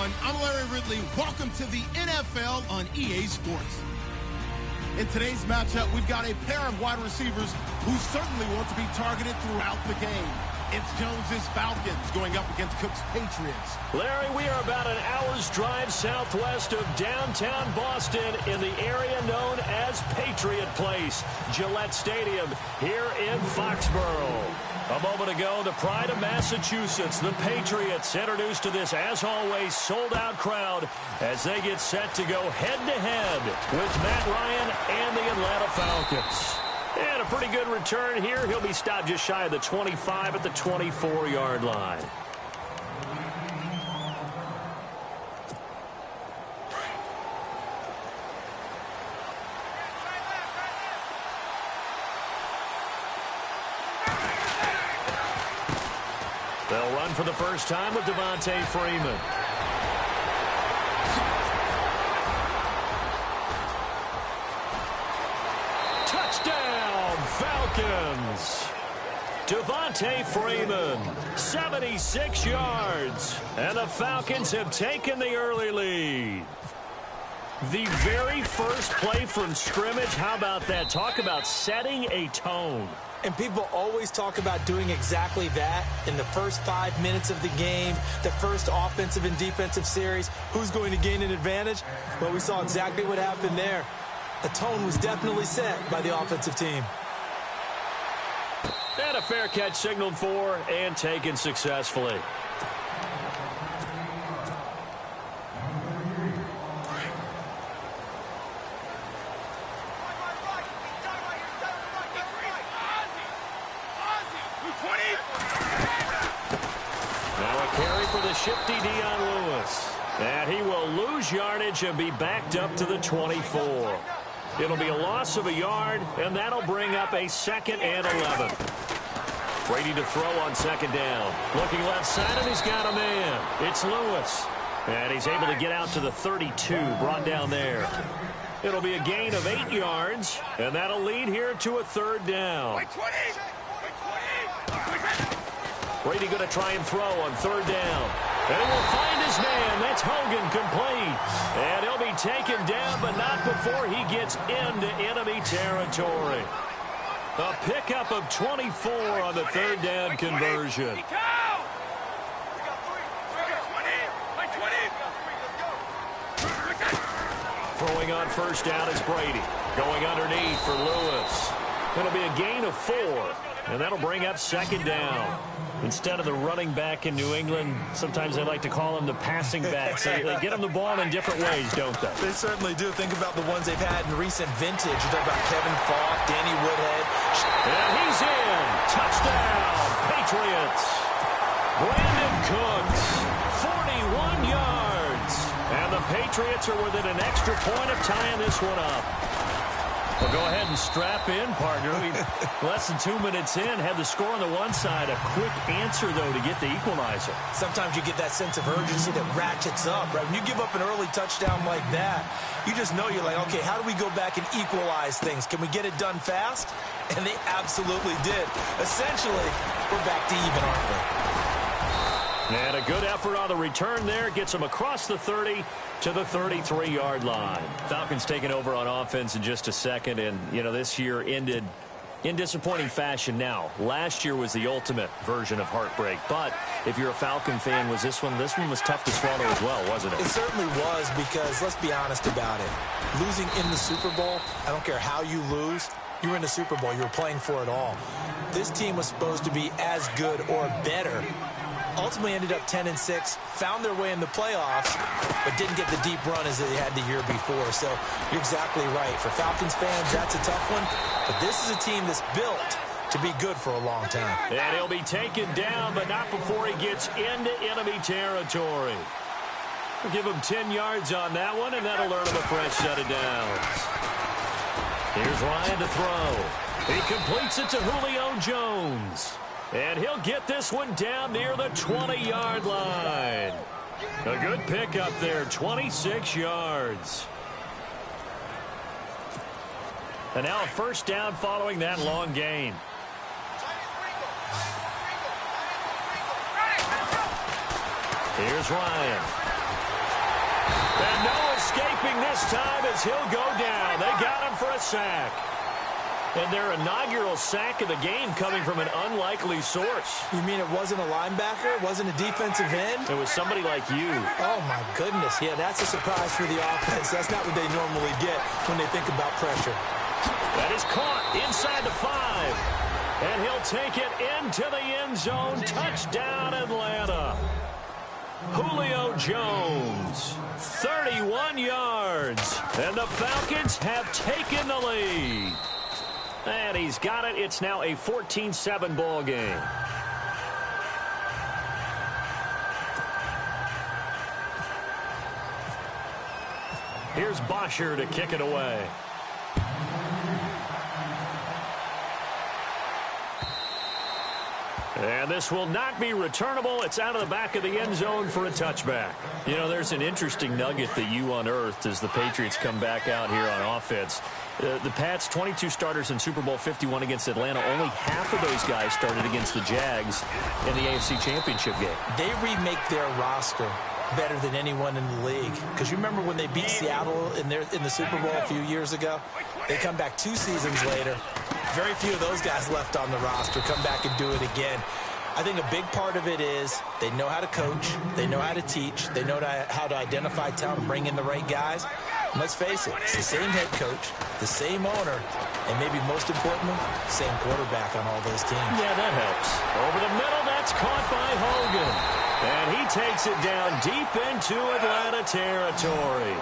everyone. I'm Larry Ridley. Welcome to the NFL on EA Sports. In today's matchup, we've got a pair of wide receivers who certainly want to be targeted throughout the game. It's Jones's Falcons going up against Cook's Patriots. Larry, we are about an hour's drive southwest of downtown Boston in the area known as Patriot Place, Gillette Stadium here in Foxborough. A moment ago, the pride of Massachusetts, the Patriots, introduced to this, as always, sold-out crowd as they get set to go head-to-head with Matt Ryan and the Atlanta Falcons. And a pretty good return here. He'll be stopped just shy of the 25 at the 24-yard line. They'll run for the first time with Devontae Freeman. Touchdown, Falcons. Devontae Freeman, 76 yards. And the Falcons have taken the early lead. The very first play from scrimmage, how about that? Talk about setting a tone. And people always talk about doing exactly that in the first 5 minutes of the game, the first offensive and defensive series. Who's going to gain an advantage? Well, we saw exactly what happened there. The tone was definitely set by the offensive team. And a fair catch signaled for and taken successfully. Shifty Dion Lewis. And he will lose yardage and be backed up to the 24. It'll be a loss of a yard, and that'll bring up a 2nd and 11. Brady to throw on 2nd down. Looking left side, and he's got a man. It's Lewis. And he's able to get out to the 32, brought down there. It'll be a gain of 8 yards, and that'll lead here to a 3rd down. Brady going to try and throw on 3rd down. And he will find his man. That's Hogan, complete. And he'll be taken down, but not before he gets into enemy territory. A pickup of 24 on the 3rd down conversion. Throwing on 1st down is Brady. Going underneath for Lewis. It'll be a gain of 4, and that'll bring up 2nd down. Instead of the running back in New England, sometimes they like to call them the passing backs. They get them the ball in different ways, don't they? They certainly do. Think about the ones they've had in recent vintage. You talk about Kevin Falk, Danny Woodhead. And he's in. Touchdown, Patriots. Brandon Cooks, 41 yards. And the Patriots are within an extra point of tying this one up. Well, go ahead and strap in, partner. Less than 2 minutes in, had the score on the one side. A quick answer, though, to get the equalizer. Sometimes you get that sense of urgency that ratchets up, right? When you give up an early touchdown like that, you just know you're like, okay, how do we go back and equalize things? Can we get it done fast? And they absolutely did. Essentially, we're back to even, aren't we? And a good effort on the return there. Gets them across the 30 to the 33-yard line. Falcons taking over on offense in just a second. And, you know, this year ended in disappointing fashion now. Last year was the ultimate version of heartbreak. But if you're a Falcon fan, was this one was tough to swallow as well, wasn't it? It certainly was, because let's be honest about it. Losing in the Super Bowl, I don't care how you lose, you were in the Super Bowl. You were playing for it all. This team was supposed to be as good or better. Ultimately ended up 10-6, found their way in the playoffs, but didn't get the deep run as they had the year before. So you're exactly right. For Falcons fans, that's a tough one. But this is a team that's built to be good for a long time. And he'll be taken down, but not before he gets into enemy territory. We'll give him 10 yards on that one, and that'll earn him a fresh set of downs. Here's Ryan to throw. He completes it to Julio Jones. And he'll get this one down near the 20-yard line. A good pickup there, 26 yards. And now a 1st down following that long gain. Here's Ryan. And no escaping this time as he'll go down. They got him for a sack. And their inaugural sack of the game coming from an unlikely source. You mean it wasn't a linebacker? It wasn't a defensive end? It was somebody like you. Oh, my goodness. Yeah, that's a surprise for the offense. That's not what they normally get when they think about pressure. That is caught inside the 5. And he'll take it into the end zone. Touchdown, Atlanta. Julio Jones, 31 yards. And the Falcons have taken the lead. And he's got it. It's now a 14-7 ball game. Here's Bosher to kick it away. And this will not be returnable. It's out of the back of the end zone for a touchback. You know, there's an interesting nugget that you unearthed as the Patriots come back out here on offense. The Pats, 22 starters in Super Bowl 51 against Atlanta. Only half of those guys started against the Jags in the AFC Championship game. They remake their roster better than anyone in the league. Because you remember when they beat Seattle in the Super Bowl a few years ago? They come back 2 seasons later. Very few of those guys left on the roster. Come back and do it again. I think a big part of it is they know how to coach. They know how to teach. They know how to identify talent and bring in the right guys. And let's face it, it's the same head coach, the same owner, and maybe most importantly, same quarterback on all those teams. Yeah, that helps. Over the middle, that's caught by Hogan. And he takes it down deep into Atlanta territory.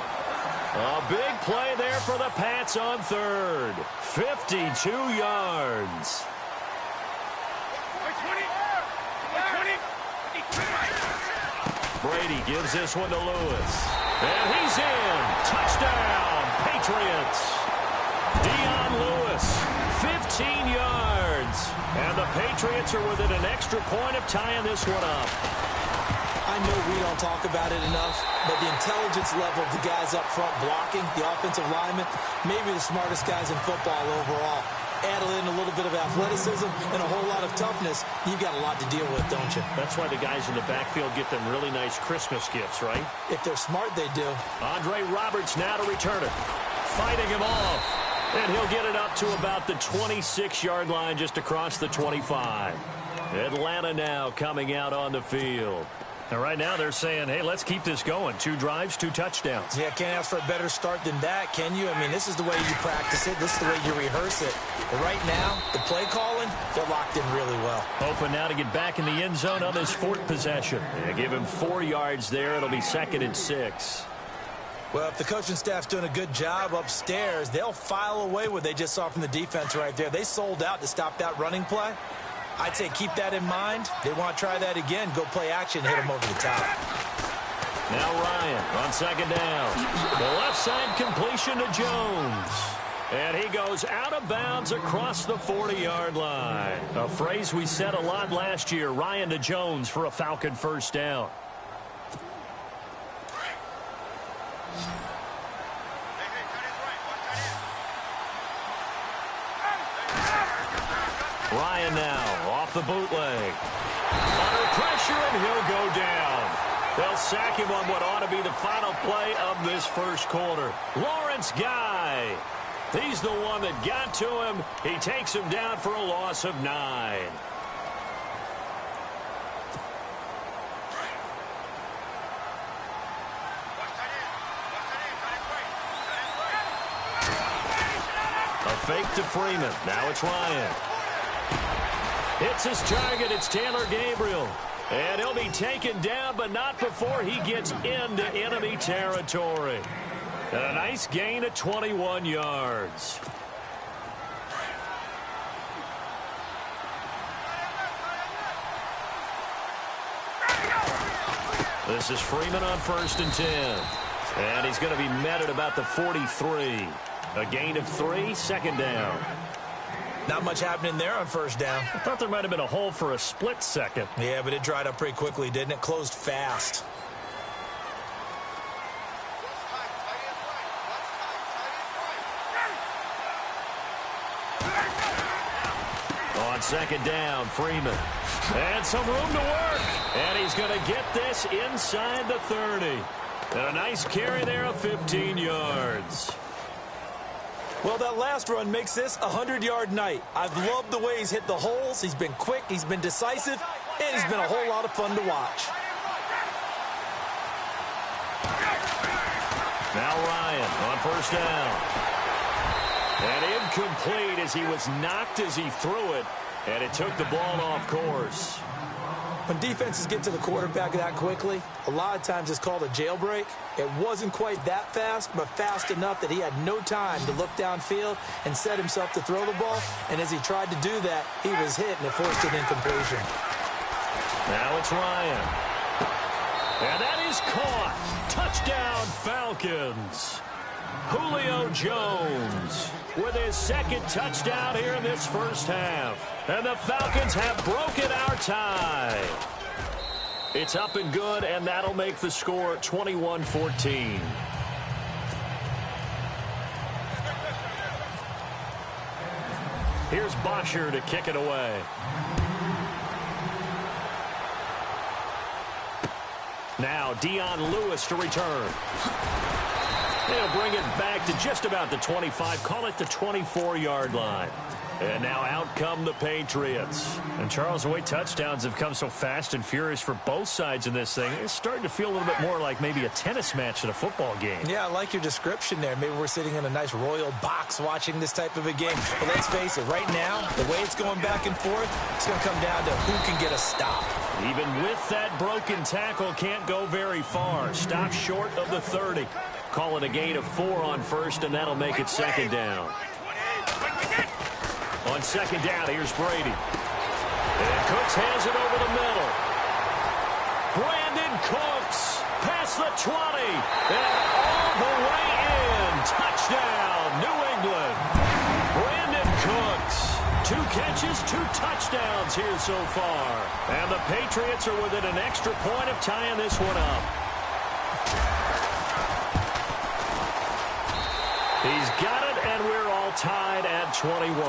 A big play there for the Pats on third. 52 yards. Brady gives this one to Lewis. And he's in. Touchdown, Patriots. Dion Lewis, 15 yards. And the Patriots are within an extra point of tying this one up. I know we don't talk about it enough, but the intelligence level of the guys up front blocking, the offensive linemen, maybe the smartest guys in football overall. Add in a little bit of athleticism and a whole lot of toughness, you've got a lot to deal with, don't you? That's why the guys in the backfield get them really nice Christmas gifts, right? If they're smart, they do. Andre Roberts now to return it. Fighting him off. And he'll get it up to about the 26-yard line just across the 25. Atlanta now coming out on the field. And right now they're saying, hey, let's keep this going. 2 drives, 2 touchdowns. Yeah, can't ask for a better start than that, can you? I mean, this is the way you practice it. This is the way you rehearse it. But right now, the play calling, they're locked in really well. Open now to get back in the end zone on this 4th possession. They give him 4 yards there. It'll be 2nd and 6. Well, if the coaching staff's doing a good job upstairs, they'll file away what they just saw from the defense right there. They sold out to stop that running play. I'd say keep that in mind. They want to try that again. Go play action, hit them over the top. Now Ryan on 2nd down. The left side completion to Jones. And he goes out of bounds across the 40-yard line. A phrase we said a lot last year. Ryan to Jones for a Falcon first down. Ryan now off the bootleg. Under pressure, and he'll go down. They'll sack him on what ought to be the final play of this first quarter. Lawrence Guy. He's the one that got to him. He takes him down for a loss of 9. A fake to Freeman. Now it's Ryan. Hits his target. It's Taylor Gabriel. And he'll be taken down, but not before he gets into enemy territory. And a nice gain of 21 yards. This is Freeman on 1st and 10. And he's going to be met at about the 43. A gain of 3, 2nd down. Not much happening there on 1st down. I thought there might have been a hole for a split second. Yeah, but it dried up pretty quickly, didn't it? Closed fast. On 2nd down, Freeman. And some room to work. And he's going to get this inside the 30. And a nice carry there of 15 yards. Well, that last run makes this a 100-yard night. I've loved the way he's hit the holes. He's been quick, he's been decisive, and he's been a whole lot of fun to watch. Now Ryan on first down. And incomplete as he was knocked as he threw it, and it took the ball off course. When defenses get to the quarterback that quickly, a lot of times it's called a jailbreak. It wasn't quite that fast, but fast enough that he had no time to look downfield and set himself to throw the ball. And as he tried to do that, he was hit, and it forced an incompletion. Now it's Ryan. And that is caught. Touchdown, Falcons. Julio Jones with his second touchdown here in this first half. And the Falcons have broken our tie. It's up and good, and that'll make the score 21-14. Here's Bosher to kick it away. Now Dion Lewis to return. They'll bring it back to just about the 25, call it the 24-yard line. And now out come the Patriots. And Charles, the way touchdowns have come so fast and furious for both sides in this thing, it's starting to feel a little bit more like maybe a tennis match at a football game. Yeah, I like your description there. Maybe we're sitting in a nice royal box watching this type of a game. But let's face it, right now, the way it's going back and forth, it's going to come down to who can get a stop. Even with that broken tackle, can't go very far. Stop short of the 30. Call it a gain of 4 on first, and that'll make it second down. On second down, here's Brady. And Cooks has it over the middle. Brandon Cooks past the 20. And all the way in. Touchdown, New England. Brandon Cooks. 2 catches, 2 touchdowns here so far. And the Patriots are within an extra point of tying this one up. He's got it, and we're all tied at 21.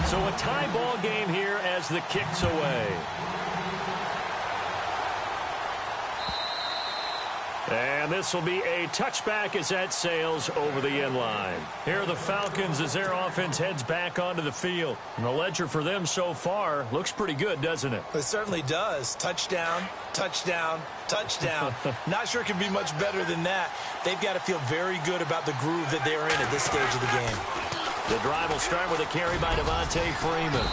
So a tie ball game here as the kick's away. And this will be a touchback as that sails over the end line. Here are the Falcons as their offense heads back onto the field. And the ledger for them so far looks pretty good, doesn't it? It certainly does. Touchdown, touchdown, touchdown. Not sure it can be much better than that. They've got to feel very good about the groove that they're in at this stage of the game. The drive will start with a carry by Devontae Freeman.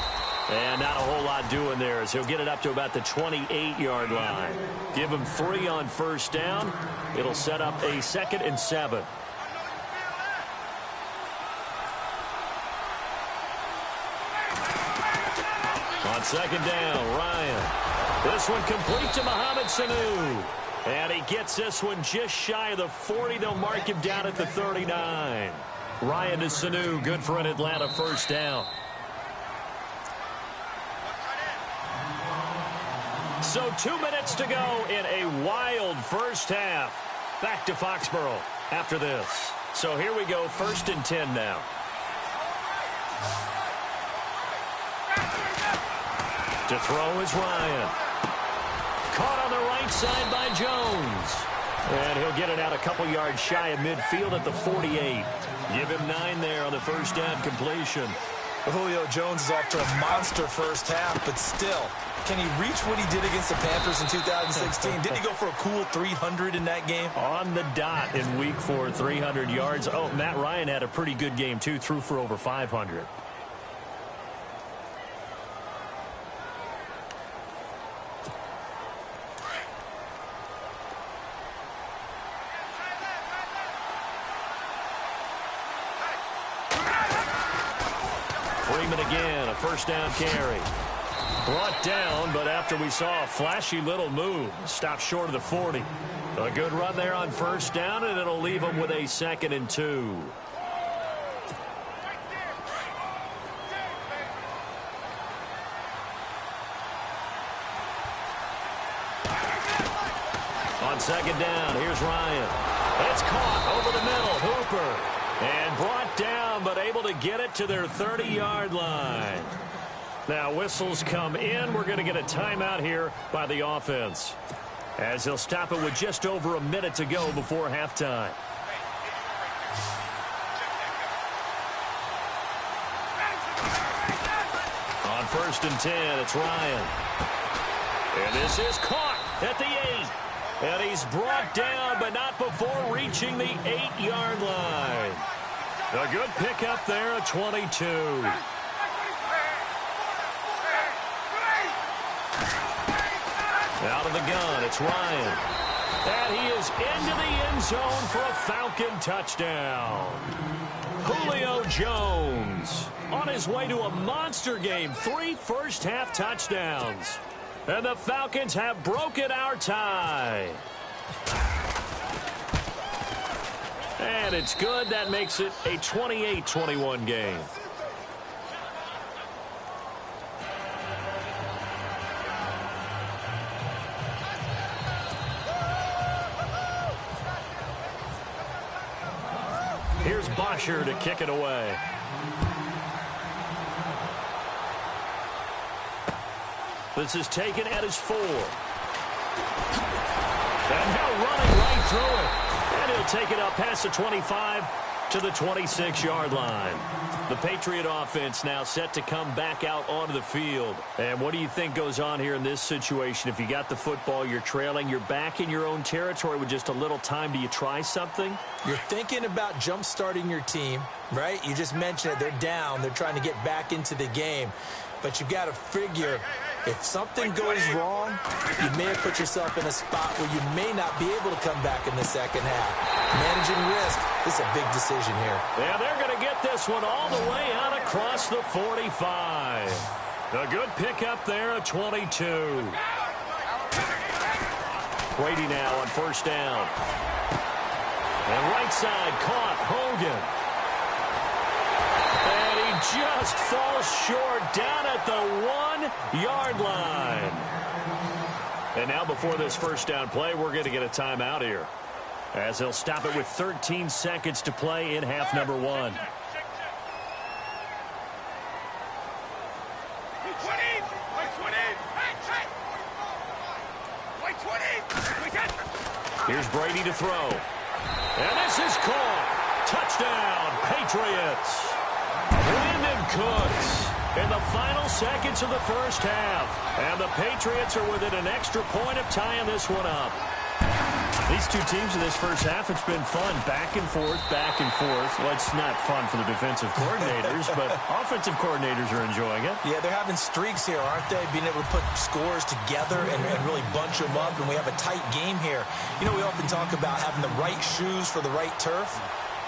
And not a whole lot doing there as he'll get it up to about the 28-yard line. Give him 3 on first down. It'll set up a 2nd and 7. On second down, Ryan. This one complete to Mohamed Sanu. And he gets this one just shy of the 40. They'll mark him down at the 39. Ryan to Sanu, good for an Atlanta first down. So 2 minutes to go in a wild first half. Back to Foxborough after this. So here we go, 1st and 10 now. To throw is Ryan. Caught on the right side by Jones. And he'll get it out a couple yards shy of midfield at the 48. Give him 9 there on the first down completion. Julio Jones is off to a monster first half, but still, can he reach what he did against the Panthers in 2016? Didn't he go for a cool 300 in that game? On the dot in week 4, 300 yards. Oh, Matt Ryan had a pretty good game, too. Threw for over 500. Freeman again, a first down carry. Brought down, but after we saw a flashy little move, stopped short of the 40. A good run there on first down, and it'll leave him with a 2nd and 2. On second down, here's Ryan. It's caught over the middle, Hooper. And brought down, but able to get it to their 30-yard line. Now whistles come in. We're going to get a timeout here by the offense, as they'll stop it with just over a minute to go before halftime. On 1st and 10, it's Ryan. And this is caught at the 8. And he's brought down, but not before reaching the 8-yard line. A good pickup there at 22. Out of the gun, it's Ryan. And he is into the end zone for a Falcon touchdown. Julio Jones on his way to a monster game. 3 first-half touchdowns. And the Falcons have broken our tie. And it's good. That makes it a 28-21 game. Here's Bosher to kick it away. This is taken at his 4. And now running right through it. And he'll take it up past the 25 to the 26-yard line. The Patriot offense now set to come back out onto the field. And what do you think goes on here in this situation? If you got the football, you're trailing, you're back in your own territory with just a little time. Do you try something? You're thinking about jump-starting your team, right? You just mentioned it. They're down. They're trying to get back into the game. But you've got to figure, if something goes wrong, you may have put yourself in a spot where you may not be able to come back in the second half. Managing risk is a big decision here. Yeah, they're going to get this one all the way out across the 45. A good pickup there at 22. Brady now on 1st down. And right side caught Hogan. And he just falls short down at the 1-yard line. And now before this 1st down play, we're going to get a timeout here, as they'll stop it with 13 seconds to play in half number 1. Here's Brady to throw. And this is caught. Touchdown, Patriots. Brandon Cooks in the final seconds of the first half. And the Patriots are within an extra point of tying this one up. These two teams in this first half, it's been fun. Back and forth, back and forth. Well, it's not fun for the defensive coordinators, but offensive coordinators are enjoying it. Yeah, they're having streaks here, aren't they? Being able to put scores together and really bunch them up, and we have a tight game here. You know, we often talk about having the right shoes for the right turf.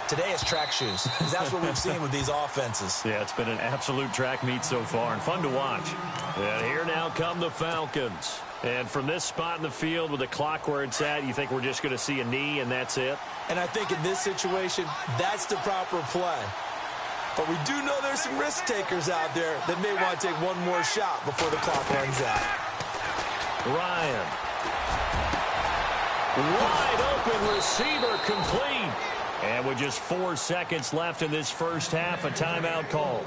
Today it's track shoes. That's what we've seen with these offenses. Yeah, it's been an absolute track meet so far and fun to watch. And here now come the Falcons. And from this spot in the field with the clock where it's at, you think we're just going to see a knee and that's it? And I think in this situation, that's the proper play. But we do know there's some risk takers out there that may want to take one more shot before the clock runs out. Ryan. Wide open receiver complete. And with just 4 seconds left in this first half, a timeout call.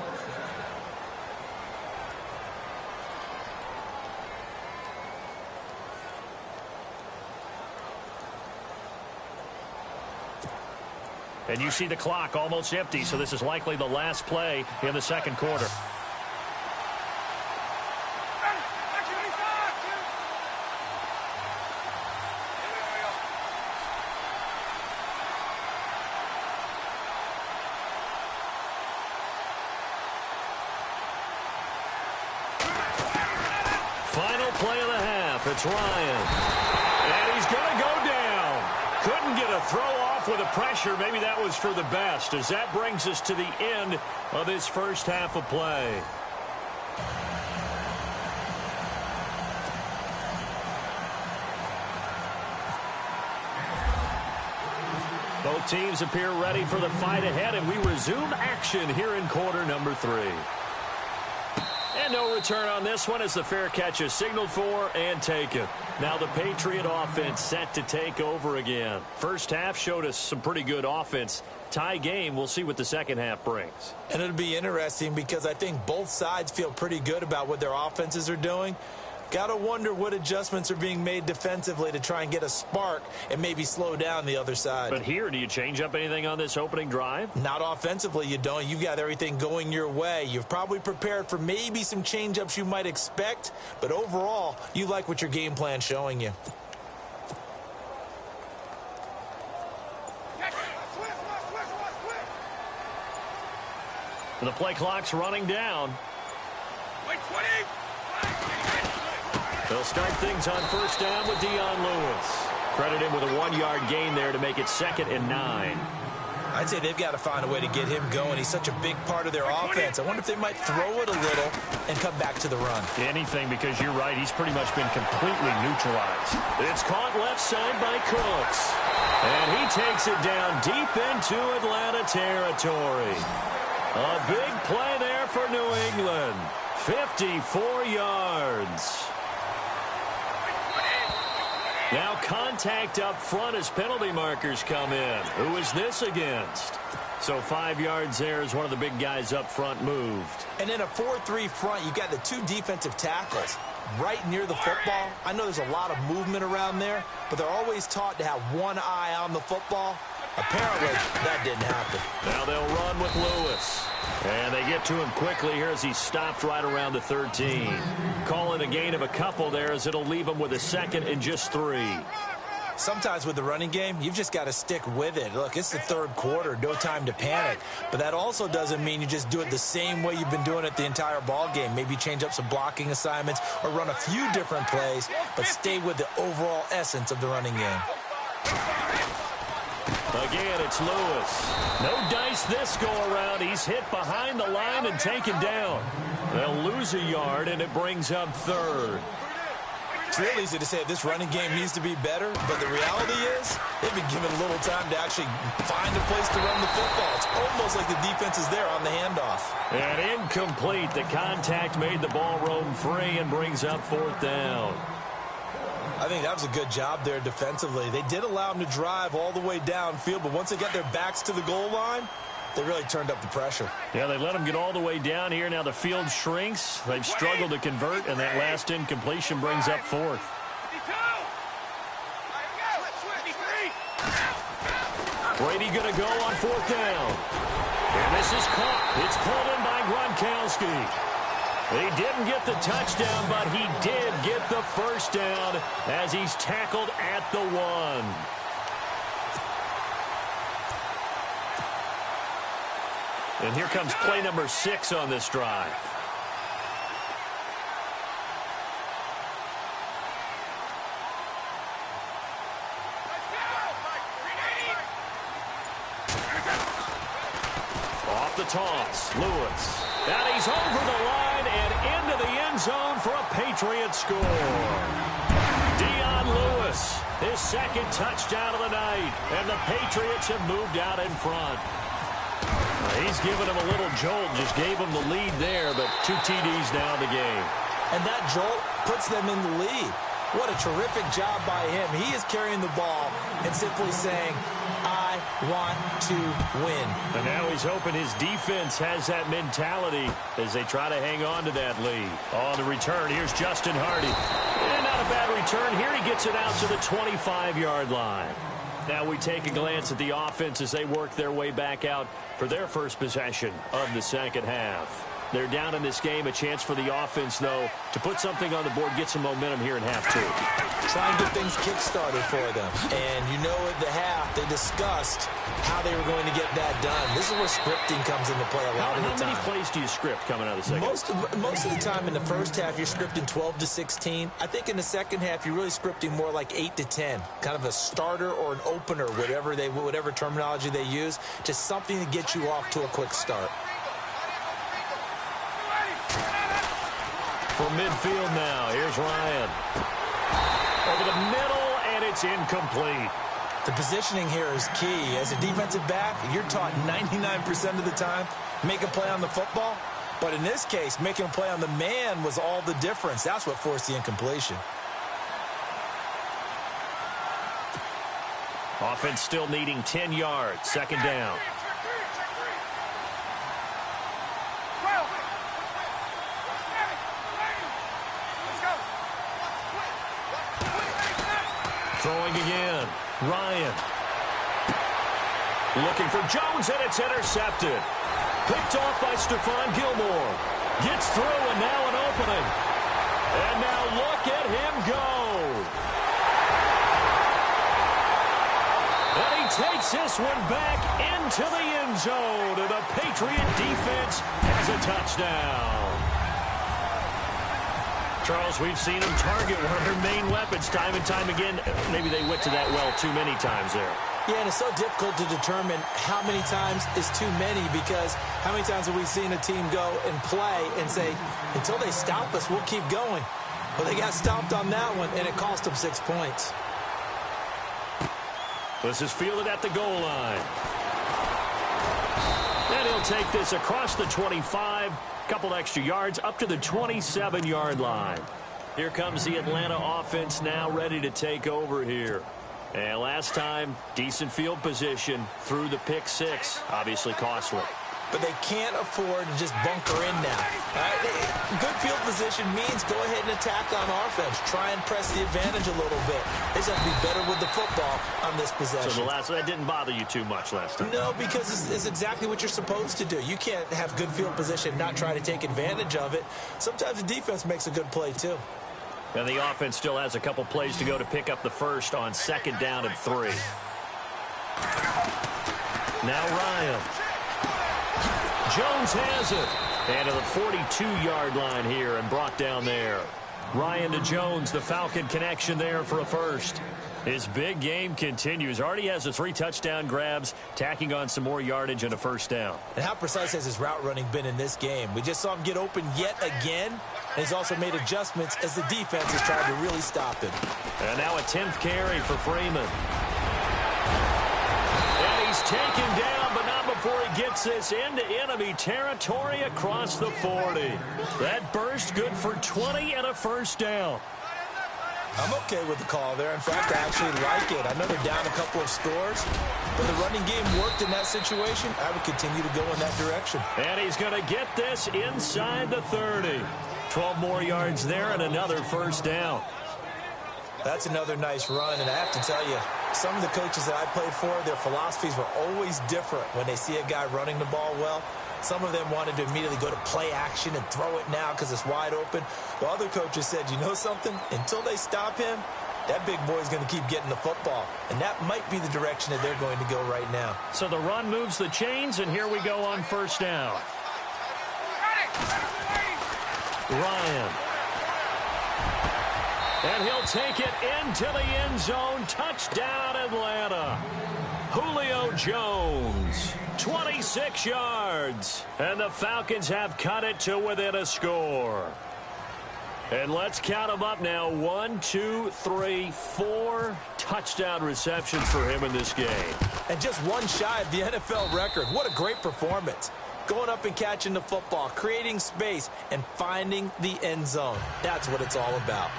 And you see the clock almost empty, so this is likely the last play in the second quarter. Final play of the half. It's Ryan. And he's going to go down. Couldn't get a throw off with the pressure. Maybe that was for the best, as that brings us to the end of this first half of play. Both teams appear ready for the fight ahead, and we resume action here in quarter number 3. And no return on this one as the fair catch is signaled for and taken. Now the Patriot offense set to take over again. First half showed us some pretty good offense. Tie game. We'll see what the second half brings. And it'll be interesting because I think both sides feel pretty good about what their offenses are doing. Got to wonder what adjustments are being made defensively to try and get a spark and maybe slow down the other side. But here, do you change up anything on this opening drive? Not offensively, you don't. You've got everything going your way. You've probably prepared for maybe some change-ups you might expect, but overall, you like what your game plan's showing you. The play clock's running down. They'll start things on first down with Dion Lewis. Credit him with a 1-yard gain there to make it 2nd and 9. I'd say they've got to find a way to get him going. He's such a big part of their offense. I wonder if they might throw it a little and come back to the run. Anything, because you're right. He's pretty much been completely neutralized. It's caught left side by Cooks. And he takes it down deep into Atlanta territory. A big play there for New England. 54 yards. Now contact up front as penalty markers come in. Who is this against? So 5 yards there as one of the big guys up front moved. And in a 4-3 front, you've got the 2 defensive tackles right near the football. I know there's a lot of movement around there, but they're always taught to have one eye on the football. Apparently, that didn't happen. Now they'll run with Lewis. And they get to him quickly here as he stopped right around the 13. Call it a gain of a couple there as it'll leave him with a 2nd and just 3. Sometimes with the running game, you've just got to stick with it. Look, it's the 3rd quarter, no time to panic. But that also doesn't mean you just do it the same way you've been doing it the entire ball game. Maybe change up some blocking assignments or run a few different plays, but stay with the overall essence of the running game. Again, it's Lewis. No dice this go-around. He's hit behind the line and taken down. They'll lose a yard, and it brings up 3rd. It's real easy to say this running game needs to be better, but the reality is they've been given a little time to actually find a place to run the football. It's almost like the defense is there on the handoff. And incomplete. The contact made the ball roam free and brings up 4th down. I think that was a good job there defensively. They did allow them to drive all the way downfield, but once they got their backs to the goal line, they really turned up the pressure. Yeah, they let them get all the way down here. Now the field shrinks. They've struggled to convert, and that last incompletion brings up 4th. Brady going to go on 4th down. And this is caught. It's pulled in by Gronkowski. He didn't get the touchdown, but he did get the first down as he's tackled at the 1. And here comes play number 6 on this drive. Off the toss, Lewis. And he's over the line and into the end zone for a Patriot score. Dion Lewis, his 2nd touchdown of the night, and the Patriots have moved out in front. He's given him a little jolt, just gave him the lead there, but 2 TDs now in the game. And that jolt puts them in the lead. What a terrific job by him. He is carrying the ball and simply saying, I want to win. And now he's hoping his defense has that mentality as they try to hang on to that lead. On the return, here's Justin Hardy. And not a bad return. Here he gets it out to the 25-yard line. Now we take a glance at the offense as they work their way back out for their first possession of the second half. They're down in this game. A chance for the offense, though, to put something on the board, get some momentum here in half 2. Try and get things kick-started for them. And you know at the half, they discussed how they were going to get that done. This is where scripting comes into play a lot of the time. How many plays do you script coming out of the second? Most of the time in the first half, you're scripting 12 to 16. I think in the second half, you're really scripting more like 8 to 10. Kind of a starter or an opener, whatever terminology they use. Just something to get you off to a quick start. From midfield now, here's Ryan. Over the middle, and it's incomplete. The positioning here is key. As a defensive back, you're taught 99% of the time, make a play on the football. But in this case, making a play on the man was all the difference. That's what forced the incompletion. Offense still needing 10 yards. 2nd down. Throwing again. Ryan. Looking for Jones, and it's intercepted. Picked off by Stephon Gilmore. Gets through, and now an opening. And now look at him go. And he takes this one back into the end zone. And the Patriot defense has a touchdown. Charles, we've seen them target one of their main weapons time and time again. Maybe they went to that well too many times there. Yeah, and it's so difficult to determine how many times is too many, because how many times have we seen a team go and play and say, until they stop us, we'll keep going. Well, they got stopped on that one, and it cost them 6 points. This is fielded at the goal line. And he'll take this across the 25, couple extra yards, up to the 27-yard line. Here comes the Atlanta offense now ready to take over here. And last time, decent field position through the pick six. Obviously costly. But they can't afford to just bunker in now. Good field position means go ahead and attack on offense. Try and press the advantage a little bit. They just have to be better with the football on this possession. So that didn't bother you too much last time? No, because it's exactly what you're supposed to do. You can't have good field position, not try to take advantage of it. Sometimes the defense makes a good play, too. And the offense still has a couple plays to go to pick up the first on 2nd down and 3. Now Ryan. Jones has it. And to the 42-yard line here and brought down there. Ryan to Jones, the Falcon connection there for a first. His big game continues. Already has the 3 touchdown grabs, tacking on some more yardage and a first down. And how precise has his route running been in this game? We just saw him get open yet again. And he's also made adjustments as the defense has tried to really stop him. And now a 10th carry for Freeman. And he's taken down, but not before he gets this into enemy territory across the 40. That burst good for 20 and a first down. I'm okay with the call there. In fact, I actually like it. I know they're down a couple of scores, but the running game worked in that situation. I would continue to go in that direction. And he's going to get this inside the 30. 12 more yards there and another first down. That's another nice run, and I have to tell you, some of the coaches that I played for, their philosophies were always different when they see a guy running the ball well. Some of them wanted to immediately go to play action and throw it now because it's wide open. While other coaches said, you know something? Until they stop him, that big boy's going to keep getting the football. And that might be the direction that they're going to go right now. So the run moves the chains, and here we go on first down. Ryan. And he'll take it into the end zone. Touchdown, Atlanta. Julio Jones, 26 yards. And the Falcons have cut it to within a score. And let's count them up now. 1, 2, 3, 4 touchdown receptions for him in this game. And just one shy of the NFL record. What a great performance. Going up and catching the football, creating space, and finding the end zone. That's what it's all about.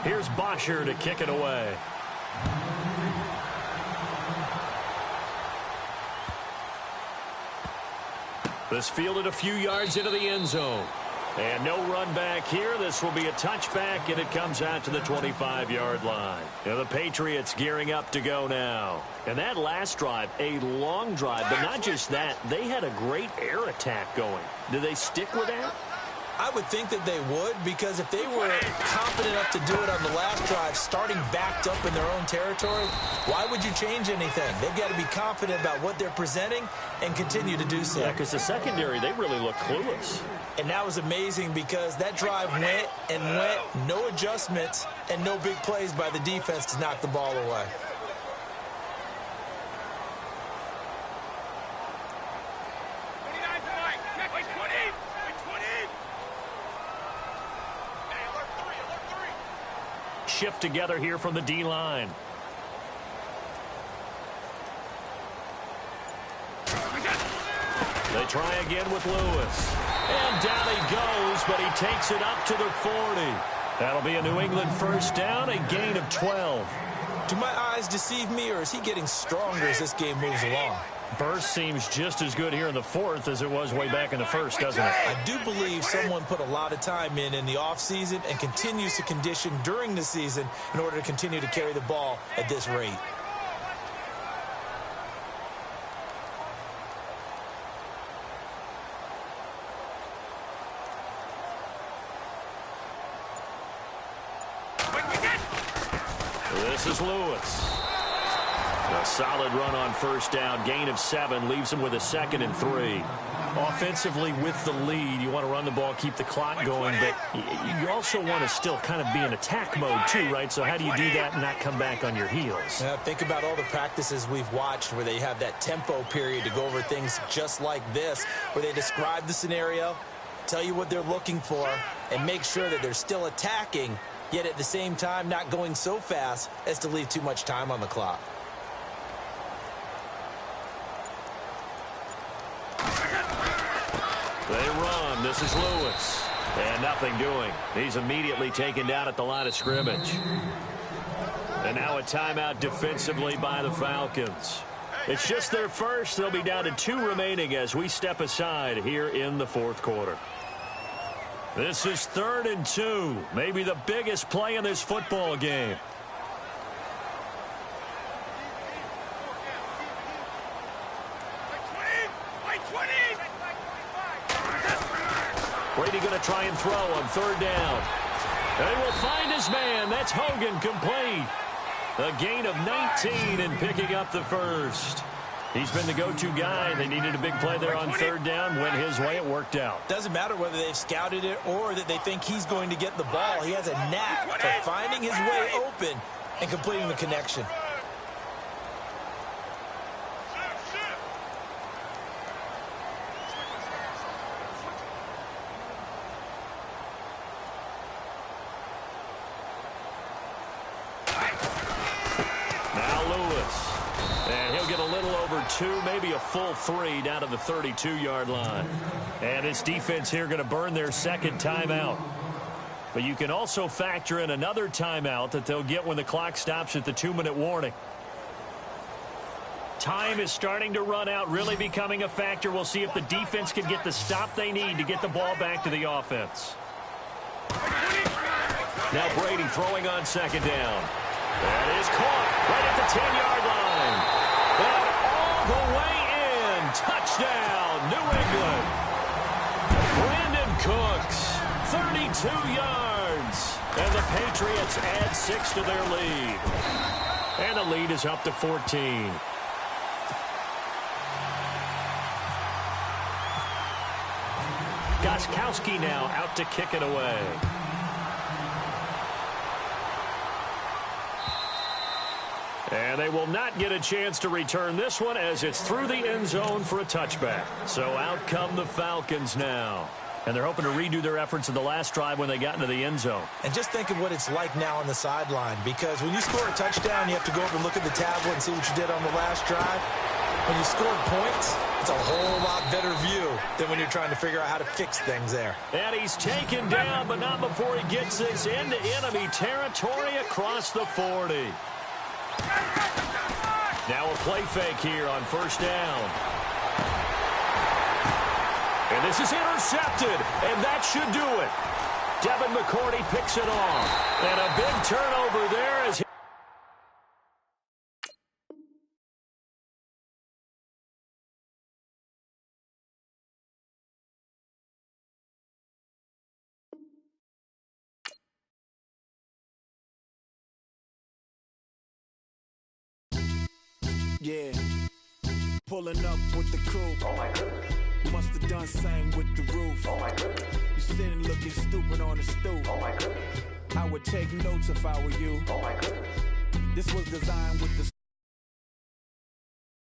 Here's Bosher to kick it away. This fielded a few yards into the end zone. And no run back here. This will be a touchback, and it comes out to the 25-yard line. Now the Patriots gearing up to go now. And that last drive, a long drive, but not just that. They had a great air attack going. Do they stick with that? I would think that they would, because if they were confident enough to do it on the last drive, starting backed up in their own territory, why would you change anything? They've got to be confident about what they're presenting and continue to do so. Yeah, because the secondary, they really look clueless. And that was amazing because that drive went and went, no adjustments, and no big plays by the defense to knock the ball away. Shift together here from the D-line. They try again with Lewis. And down he goes, but he takes it up to the 40. That'll be a New England first down, a gain of 12. Do my eyes deceive me, or is he getting stronger as this game moves along? Burst seems just as good here in the fourth as it was way back in the first, doesn't it? I do believe someone put a lot of time in the offseason and continues to condition during the season in order to continue to carry the ball at this rate. This is Lewis. A solid run on first down. Gain of 7 leaves him with a 2nd and 3. Offensively with the lead, you want to run the ball, keep the clock going, but you also want to still kind of be in attack mode too, right? So how do you do that and not come back on your heels? Yeah, think about all the practices we've watched where they have that tempo period to go over things just like this, where they describe the scenario, tell you what they're looking for, and make sure that they're still attacking, yet at the same time not going so fast as to leave too much time on the clock. They run. This is Lewis. And nothing doing. He's immediately taken down at the line of scrimmage. And now a timeout defensively by the Falcons. It's just their first. They'll be down to 2 remaining as we step aside here in the fourth quarter. This is 3rd and 2. Maybe the biggest play in this football game. Brady going to try and throw on 3rd down. They will find his man. That's Hogan, complete. A gain of 19 and picking up the first. He's been the go-to guy. They needed a big play there on 3rd down. Went his way. It worked out. Doesn't matter whether they've scouted it or that they think he's going to get the ball. He has a knack for finding his way open and completing the connection. Two, maybe a full 3 down to the 32-yard line. And this defense here going to burn their 2nd timeout. But you can also factor in another timeout that they'll get when the clock stops at the 2-minute warning. Time is starting to run out, really becoming a factor. We'll see if the defense can get the stop they need to get the ball back to the offense. Now Brady throwing on 2nd down. That is caught right at the 10-yard line. And the way in. Touchdown, New England. Brandon Cooks, 32 yards. And the Patriots add 6 to their lead. And the lead is up to 14. Gostkowski now out to kick it away. And they will not get a chance to return this one as it's through the end zone for a touchback. So out come the Falcons now. And they're hoping to redo their efforts in the last drive when they got into the end zone. And just think of what it's like now on the sideline, because when you score a touchdown, you have to go over and look at the tablet and see what you did on the last drive. When you score points, it's a whole lot better view than when you're trying to figure out how to fix things there. And he's taken down, but not before he gets this into enemy territory across the 40. Now a play fake here on 1st down. And this is intercepted, and that should do it. Devin McCourty picks it off. And a big turnover there as yeah, pulling up with the coupe. Oh my goodness. Must have done same with the roof. Oh my goodness. You sitting looking stupid on the stoop. Oh my goodness. I would take notes if I were you. Oh my goodness. This was designed with the